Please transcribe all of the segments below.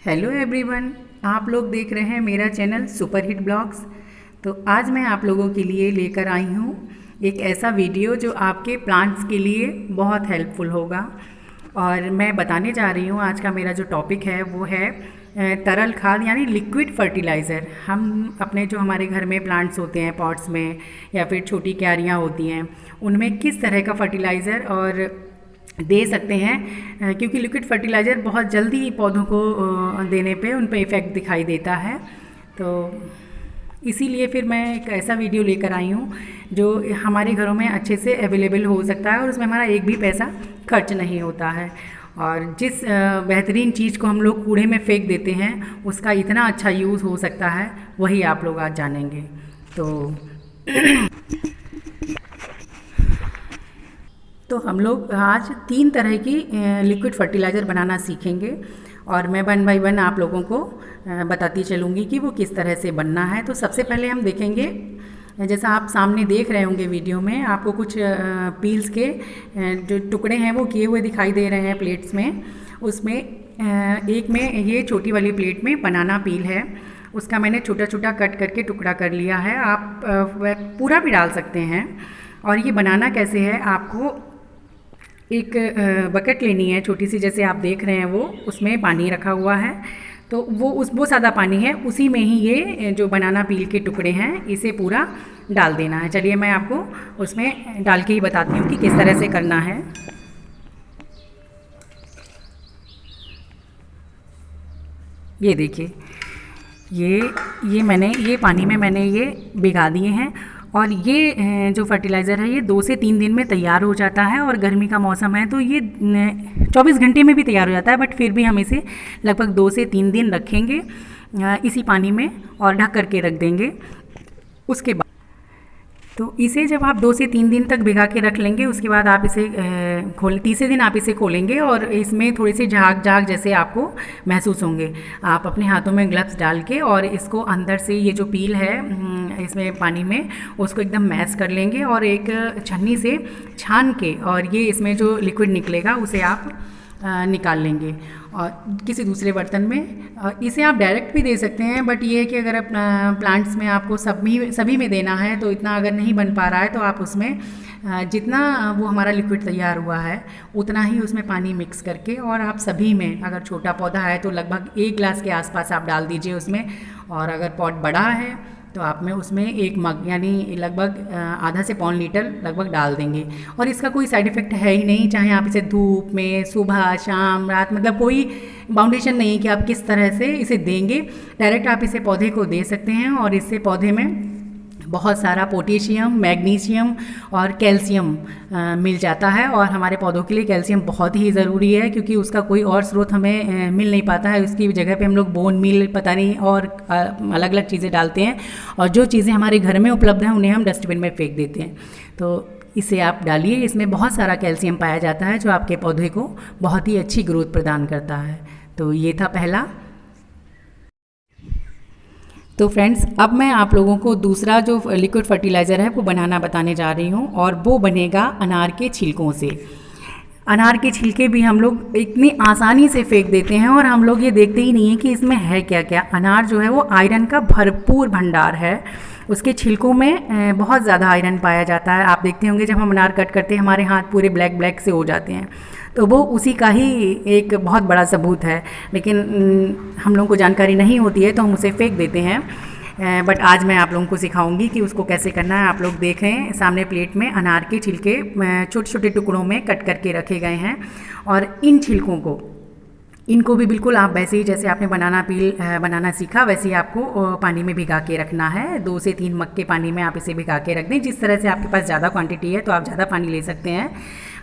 Hello everyone, आप लोग देख रहे हैं मेरा चैनल सुपर हिट ब्लॉग्स। तो आज मैं आप लोगों के लिए लेकर आई हूँ एक ऐसा वीडियो जो आपके प्लांट्स के लिए बहुत हेल्पफुल होगा। और मैं बताने जा रही हूँ, आज का मेरा जो टॉपिक है वो है तरल खाद यानी लिक्विड फर्टिलाइज़र। हम अपने जो हमारे घर में प्लांट्स होते हैं पॉट्स में या फिर छोटी क्यारियाँ होती हैं, उनमें किस तरह का फर्टिलाइज़र और दे सकते हैं, क्योंकि लिक्विड फर्टिलाइज़र बहुत जल्दी पौधों को देने पे उन पे इफ़ेक्ट दिखाई देता है। तो इसीलिए फिर मैं एक ऐसा वीडियो लेकर आई हूँ जो हमारे घरों में अच्छे से अवेलेबल हो सकता है और उसमें हमारा एक भी पैसा खर्च नहीं होता है। और जिस बेहतरीन चीज़ को हम लोग कूड़े में फेंक देते हैं उसका इतना अच्छा यूज़ हो सकता है, वही आप लोग आज जानेंगे। तो हम लोग आज 3 तरह की लिक्विड फर्टिलाइज़र बनाना सीखेंगे और मैं 1 बाय 1 आप लोगों को बताती चलूँगी कि वो किस तरह से बनना है। तो सबसे पहले हम देखेंगे, जैसा आप सामने देख रहे होंगे वीडियो में, आपको कुछ पील्स के जो टुकड़े हैं वो किए हुए दिखाई दे रहे हैं प्लेट्स में। उसमें एक में ये छोटी वाली प्लेट में बनाना पील है, उसका मैंने छोटा छोटा कट करके टुकड़ा कर लिया है। आप पूरा भी डाल सकते हैं। और ये बनाना कैसे है, आपको एक बकेट लेनी है छोटी सी, जैसे आप देख रहे हैं वो, उसमें पानी रखा हुआ है। तो वो सादा पानी है, उसी में ही ये जो बनाना पील के टुकड़े हैं इसे पूरा डाल देना है। चलिए मैं आपको उसमें डाल के ही बताती हूँ कि किस तरह से करना है। ये देखिए, ये पानी में मैंने ये भिगा दिए हैं और ये जो फर्टिलाइज़र है ये 2 से 3 दिन में तैयार हो जाता है। और गर्मी का मौसम है तो ये 24 घंटे में भी तैयार हो जाता है, बट फिर भी हम इसे लगभग 2 से 3 दिन रखेंगे इसी पानी में और ढक करके रख देंगे। उसके बाद तो इसे जब आप 2 से 3 दिन तक भिगा के रख लेंगे, उसके बाद आप इसे तीसरे दिन आप इसे खोलेंगे और इसमें थोड़ी सी झाग जैसे आपको महसूस होंगे। आप अपने हाथों में ग्लव्स डाल के और इसको अंदर से ये जो पील है इसमें पानी में, उसको एकदम मैश कर लेंगे और एक छन्नी से छान के, और ये इसमें जो लिक्विड निकलेगा उसे आप निकाल लेंगे और किसी दूसरे बर्तन में। इसे आप डायरेक्ट भी दे सकते हैं, बट ये है कि अगर प्लांट्स में आपको सभी में देना है तो इतना अगर नहीं बन पा रहा है तो आप उसमें जितना वो हमारा लिक्विड तैयार हुआ है उतना ही उसमें पानी मिक्स करके, और आप सभी में, अगर छोटा पौधा है तो लगभग 1 गिलास के आसपास आप डाल दीजिए उसमें, और अगर पॉट बड़ा है तो आप में उसमें 1 मग यानी लगभग आधा से पौन लीटर लगभग डाल देंगे। और इसका कोई साइड इफ़ेक्ट है ही नहीं, चाहे आप इसे धूप में, सुबह, शाम, रात, मतलब कोई बाउंडेशन नहीं कि आप किस तरह से इसे देंगे। डायरेक्ट आप इसे पौधे को दे सकते हैं और इससे पौधे में बहुत सारा पोटेशियम, मैग्नीशियम और कैल्शियम मिल जाता है। और हमारे पौधों के लिए कैल्शियम बहुत ही ज़रूरी है, क्योंकि उसका कोई और स्रोत हमें मिल नहीं पाता है। उसकी जगह पे हम लोग बोन मील, पता नहीं, और अलग अलग चीज़ें डालते हैं, और जो चीज़ें हमारे घर में उपलब्ध हैं उन्हें हम डस्टबिन में फेंक देते हैं। तो इसे आप डालिए, इसमें बहुत सारा कैल्शियम पाया जाता है जो आपके पौधे को बहुत ही अच्छी ग्रोथ प्रदान करता है। तो ये था पहला। तो फ्रेंड्स, अब मैं आप लोगों को दूसरा जो लिक्विड फर्टिलाइज़र है वो बनाना बताने जा रही हूँ, और वो बनेगा अनार के छिलकों से। अनार के छिलके भी हम लोग इतनी आसानी से फेंक देते हैं और हम लोग ये देखते ही नहीं हैं कि इसमें है क्या क्या। अनार जो है वो आयरन का भरपूर भंडार है। उसके छिलकों में बहुत ज़्यादा आयरन पाया जाता है। आप देखते होंगे जब हम अनार कट करते हैं हमारे हाथ पूरे ब्लैक ब्लैक से हो जाते हैं, तो वो उसी का ही एक बहुत बड़ा सबूत है। लेकिन हम लोगों को जानकारी नहीं होती है तो हम उसे फेंक देते हैं। बट आज मैं आप लोगों को सिखाऊंगी कि उसको कैसे करना है। आप लोग देखें, सामने प्लेट में अनार के छिलके छोटे छोटे टुकड़ों में कट करके रखे गए हैं, और इनको भी बिल्कुल आप वैसे ही, जैसे आपने बनाना सीखा, वैसे ही आपको पानी में भिगा के रखना है। 2 से 3 मग के पानी में आप इसे भिगा के रख दें। जिस तरह से आपके पास ज़्यादा क्वांटिटी है तो आप ज़्यादा पानी ले सकते हैं,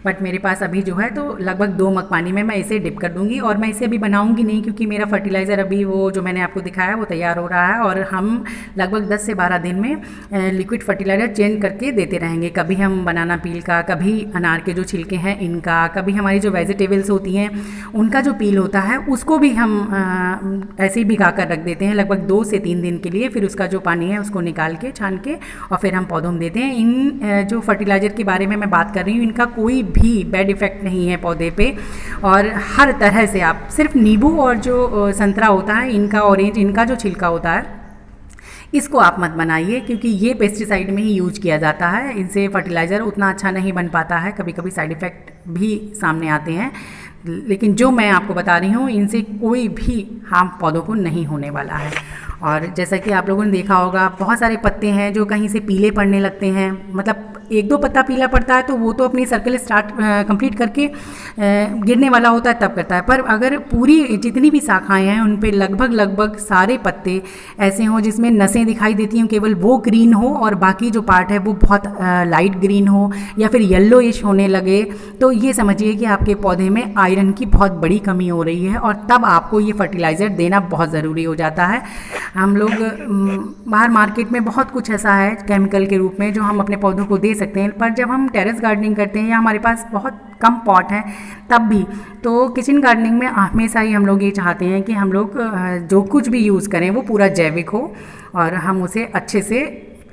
बट मेरे पास अभी जो है तो लगभग 2 मग पानी में मैं इसे डिप कर दूंगी। और मैं इसे अभी बनाऊंगी नहीं, क्योंकि मेरा फर्टिलाइज़र अभी वो जो मैंने आपको दिखाया वो तैयार हो रहा है, और हम लगभग 10 से 12 दिन में लिक्विड फर्टिलाइज़र चेंज करके देते रहेंगे। कभी हम बनाना पील का, कभी अनार के जो छिलके हैं इनका, कभी हमारी जो वेजिटेबल्स होती हैं उनका जो पील होता है उसको भी हम ऐसे ही भिगा कर रख देते हैं लगभग 2 से 3 दिन के लिए। फिर उसका जो पानी है उसको निकाल के, छान के, और फिर हम पौधों में देते हैं। इन जो फर्टिलाइज़र के बारे में मैं बात कर रही हूँ, इनका कोई भी बैड इफ़ेक्ट नहीं है पौधे पे। और हर तरह से आप सिर्फ नींबू और जो संतरा होता है इनका, ऑरेंज इनका जो छिलका होता है इसको आप मत बनाइए, क्योंकि ये पेस्टिसाइड में ही यूज किया जाता है। इनसे फर्टिलाइज़र उतना अच्छा नहीं बन पाता है, कभी कभी साइड इफ़ेक्ट भी सामने आते हैं। लेकिन जो मैं आपको बता रही हूँ इनसे कोई भी हार्म पौधों को नहीं होने वाला है। और जैसा कि आप लोगों ने देखा होगा, बहुत सारे पत्ते हैं जो कहीं से पीले पड़ने लगते हैं, मतलब एक दो पत्ता पीला पड़ता है तो वो तो अपनी सर्कल कंप्लीट करके गिरने वाला होता है तब करता है। पर अगर पूरी जितनी भी शाखाएं हैं उन पे लगभग सारे पत्ते ऐसे हों जिसमें नसें दिखाई देती हों, केवल वो ग्रीन हो और बाकी जो पार्ट है वो बहुत लाइट ग्रीन हो या फिर येल्लोइश होने लगे, तो ये समझिए कि आपके पौधे में आयरन की बहुत बड़ी कमी हो रही है और तब आपको ये फर्टिलाइज़र देना बहुत ज़रूरी हो जाता है। हम लोग बाहर मार्केट में बहुत कुछ ऐसा है केमिकल के रूप में जो हम अपने पौधों को दे सकते हैं, पर जब हम टेरेस गार्डनिंग करते हैं या हमारे पास बहुत कम पॉट है तब भी, तो किचन गार्डनिंग में हमेशा ही हम लोग ये चाहते हैं कि हम लोग जो कुछ भी यूज़ करें वो पूरा जैविक हो और हम उसे अच्छे से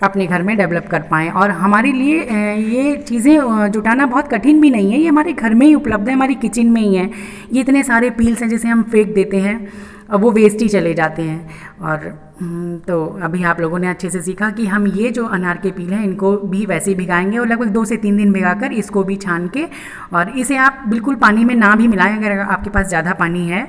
अपने घर में डेवलप कर पाएँ। और हमारे लिए ये चीज़ें जुटाना बहुत कठिन भी नहीं है, ये हमारे घर में ही उपलब्ध है, हमारी किचन में ही है। ये इतने सारे पील्स हैं जिसे हम फेंक देते हैं, अब वो वेस्ट ही चले जाते हैं। और तो अभी आप लोगों ने अच्छे से सीखा कि हम ये जो अनार के पील हैं इनको भी वैसे ही भिगाएंगे और लगभग 2 से 3 दिन भिगाकर इसको भी छान के, और इसे आप बिल्कुल पानी में ना भी मिलाएं, अगर आपके पास ज़्यादा पानी है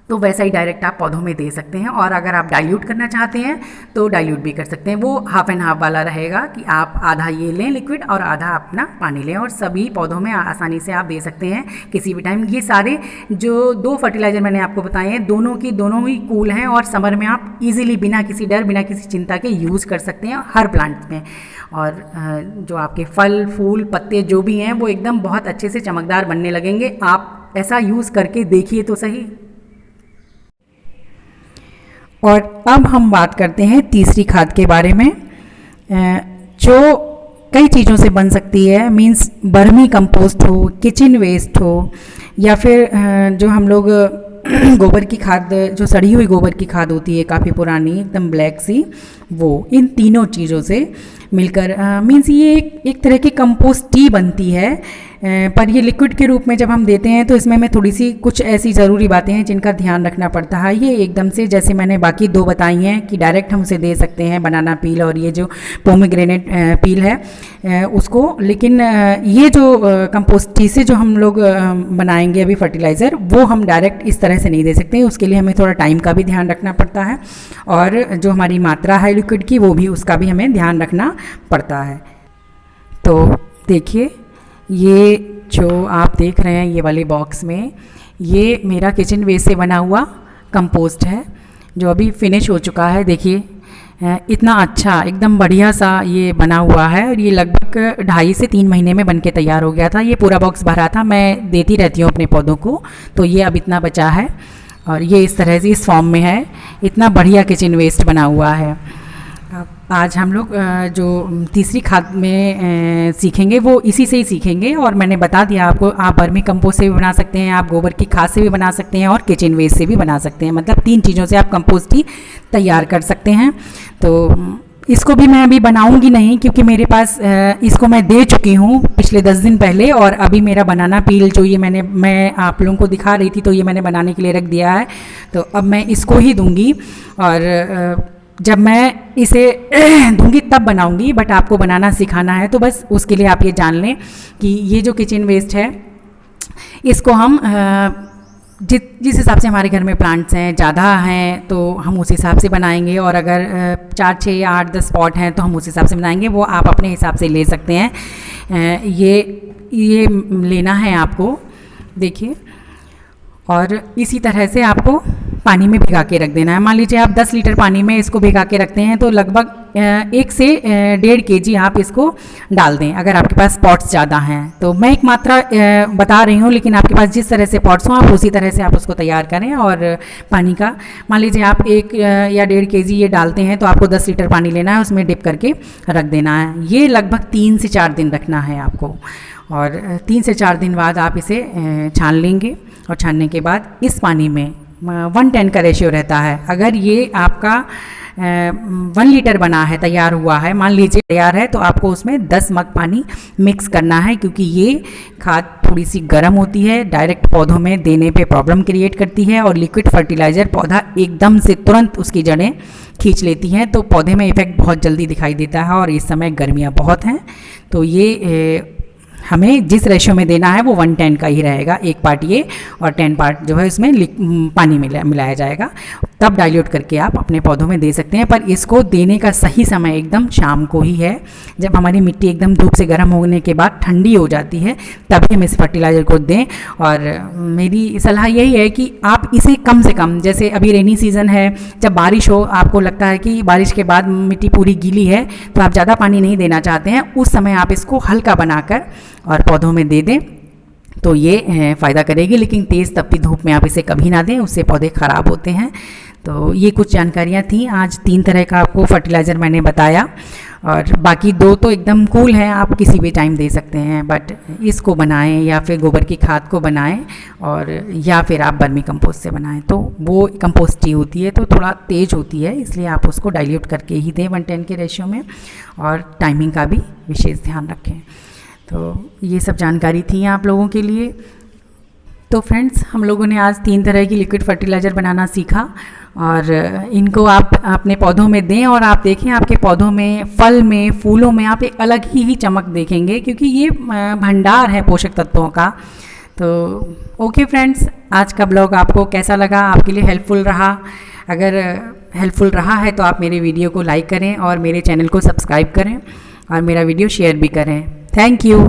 तो वैसा ही डायरेक्ट आप पौधों में दे सकते हैं। और अगर आप डाइल्यूट करना चाहते हैं तो डाइल्यूट भी कर सकते हैं, वो हाफ एंड हाफ वाला रहेगा कि आप आधा ये लें लिक्विड और आधा अपना पानी लें, और सभी पौधों में आसानी से आप दे सकते हैं किसी भी टाइम। ये सारे जो 2 फर्टिलाइज़र मैंने आपको बताए हैं दोनों ही कूल हैं और समर में आप इजीली बिना किसी डर बिना किसी चिंता के यूज़ कर सकते हैं हर प्लांट में। और जो आपके फल फूल पत्ते जो भी हैं वो एकदम बहुत अच्छे से चमकदार बनने लगेंगे। आप ऐसा यूज़ करके देखिए तो सही। और अब हम बात करते हैं तीसरी खाद के बारे में, जो कई चीज़ों से बन सकती है। मींस वर्मी कंपोस्ट हो, किचन वेस्ट हो, या फिर जो हम लोग गोबर की खाद, जो सड़ी हुई गोबर की खाद होती है काफ़ी पुरानी एकदम ब्लैक सी, वो इन तीनों चीज़ों से मिलकर मीन्स ये एक तरह की कंपोस्ट टी बनती है। पर ये लिक्विड के रूप में जब हम देते हैं तो इसमें हमें थोड़ी सी कुछ ऐसी ज़रूरी बातें हैं जिनका ध्यान रखना पड़ता है। ये एकदम से जैसे मैंने बाकी 2 बताई हैं कि डायरेक्ट हम उसे दे सकते हैं, बनाना पील और ये जो पोमीग्रेनेट पील है उसको, लेकिन ये जो कंपोस्ट टी से जो हम लोग बनाएंगे अभी फर्टिलाइज़र, वो हम डायरेक्ट इस तरह से नहीं दे सकते। उसके लिए हमें थोड़ा टाइम का भी ध्यान रखना पड़ता है और जो हमारी मात्रा है लिक्विड की वो भी, उसका भी हमें ध्यान रखना पड़ता है। तो देखिए, ये जो आप देख रहे हैं ये वाले बॉक्स में, ये मेरा किचन वेस्ट से बना हुआ कंपोस्ट है जो अभी फिनिश हो चुका है। देखिए इतना अच्छा एकदम बढ़िया सा ये बना हुआ है और ये लगभग 2.5 से 3 महीने में बन के तैयार हो गया था। ये पूरा बॉक्स भरा था, मैं देती रहती हूँ अपने पौधों को, तो ये अब इतना बचा है और ये इस तरह से इस फॉर्म में है। इतना बढ़िया किचन वेस्ट बना हुआ है। आज हम लोग जो तीसरी खाद में सीखेंगे वो इसी से ही सीखेंगे, और मैंने बता दिया आपको, आप वर्मी कंपोस्ट से भी बना सकते हैं, आप गोबर की खाद से भी बना सकते हैं और किचन वेस्ट से भी बना सकते हैं। मतलब 3 चीज़ों से आप कंपोस्ट ही तैयार कर सकते हैं। तो इसको भी मैं अभी बनाऊंगी नहीं, क्योंकि मेरे पास इसको मैं दे चुकी हूँ पिछले 10 दिन पहले, और अभी मेरा बनाना पील जो ये मैं आप लोगों को दिखा रही थी, तो ये मैंने बनाने के लिए रख दिया है। तो अब मैं इसको ही दूंगी, और जब मैं इसे दूंगी तब बनाऊंगी, बट आपको बनाना सिखाना है तो बस उसके लिए आप ये जान लें कि ये जो किचन वेस्ट है इसको हम जिस हिसाब से हमारे घर में प्लांट्स हैं, ज़्यादा हैं, तो हम उस हिसाब से बनाएंगे, और अगर 4, 6 या 8, 10 पॉट हैं तो हम उस हिसाब से बनाएंगे। वो आप अपने हिसाब से ले सकते हैं। ये लेना है आपको, देखिए, और इसी तरह से आपको पानी में भिगा के रख देना है। मान लीजिए आप 10 लीटर पानी में इसको भिगा के रखते हैं तो लगभग 1 से 1.5 kg आप इसको डाल दें। अगर आपके पास पॉट्स ज़्यादा हैं तो मैं एक मात्रा बता रही हूँ, लेकिन आपके पास जिस तरह से पॉट्स हों आप उसी तरह से आप उसको तैयार करें। और पानी का मान लीजिए आप 1 या 1.5 kg ये डालते हैं तो आपको 10 लीटर पानी लेना है, उसमें डिप करके रख देना है। ये लगभग 3 से 4 दिन रखना है आपको, और 3 से 4 दिन बाद आप इसे छान लेंगे, और छानने के बाद इस पानी में 1:10 का रेशियो रहता है। अगर ये आपका 1 लीटर बना है, तैयार हुआ है, मान लीजिए तैयार है, तो आपको उसमें 10 मग पानी मिक्स करना है, क्योंकि ये खाद थोड़ी सी गर्म होती है, डायरेक्ट पौधों में देने पे प्रॉब्लम क्रिएट करती है, और लिक्विड फर्टिलाइज़र पौधा एकदम से तुरंत उसकी जड़ें खींच लेती हैं, तो पौधे में इफेक्ट बहुत जल्दी दिखाई देता है। और इस समय गर्मियाँ बहुत हैं, तो ये हमें जिस रेशियो में देना है वो 1:10 का ही रहेगा, 1 पार्ट ये और 10 पार्ट जो है इसमें पानी मिलाया जाएगा, तब डाइल्यूट करके आप अपने पौधों में दे सकते हैं। पर इसको देने का सही समय एकदम शाम को ही है, जब हमारी मिट्टी एकदम धूप से गर्म होने के बाद ठंडी हो जाती है, तभी हम इस फर्टिलाइज़र को दें। और मेरी सलाह यही है कि आप इसे कम से कम, जैसे अभी रेनी सीज़न है, जब बारिश हो, आपको लगता है कि बारिश के बाद मिट्टी पूरी गीली है, तो आप ज़्यादा पानी नहीं देना चाहते हैं, उस समय आप इसको हल्का बनाकर और पौधों में दे दें, तो ये फ़ायदा करेगी। लेकिन तेज़ तपती धूप में आप इसे कभी ना दें, उससे पौधे ख़राब होते हैं। तो ये कुछ जानकारियाँ थी। आज 3 तरह का आपको फर्टिलाइज़र मैंने बताया, और बाकी 2 तो एकदम कूल हैं, आप किसी भी टाइम दे सकते हैं, बट इसको बनाएं या फिर गोबर की खाद को बनाएं, और या फिर आप वर्मी कंपोस्ट से बनाएं, तो वो कंपोस्ट ही होती है, तो थोड़ा तेज़ होती है, इसलिए आप उसको डाइल्यूट करके ही दें 1:10 के रेशियो में, और टाइमिंग का भी विशेष ध्यान रखें। तो ये सब जानकारी थी आप लोगों के लिए। तो फ्रेंड्स, हम लोगों ने आज 3 तरह की लिक्विड फर्टिलाइज़र बनाना सीखा, और इनको आप अपने पौधों में दें, और आप देखें आपके पौधों में, फल में, फूलों में आप एक अलग ही चमक देखेंगे, क्योंकि ये भंडार है पोषक तत्वों का। तो ओके फ्रेंड्स, आज का ब्लॉग आपको कैसा लगा, आपके लिए हेल्पफुल रहा? अगर हेल्पफुल रहा है तो आप मेरे वीडियो को लाइक करें और मेरे चैनल को सब्सक्राइब करें, और मेरा वीडियो शेयर भी करें। Thank you.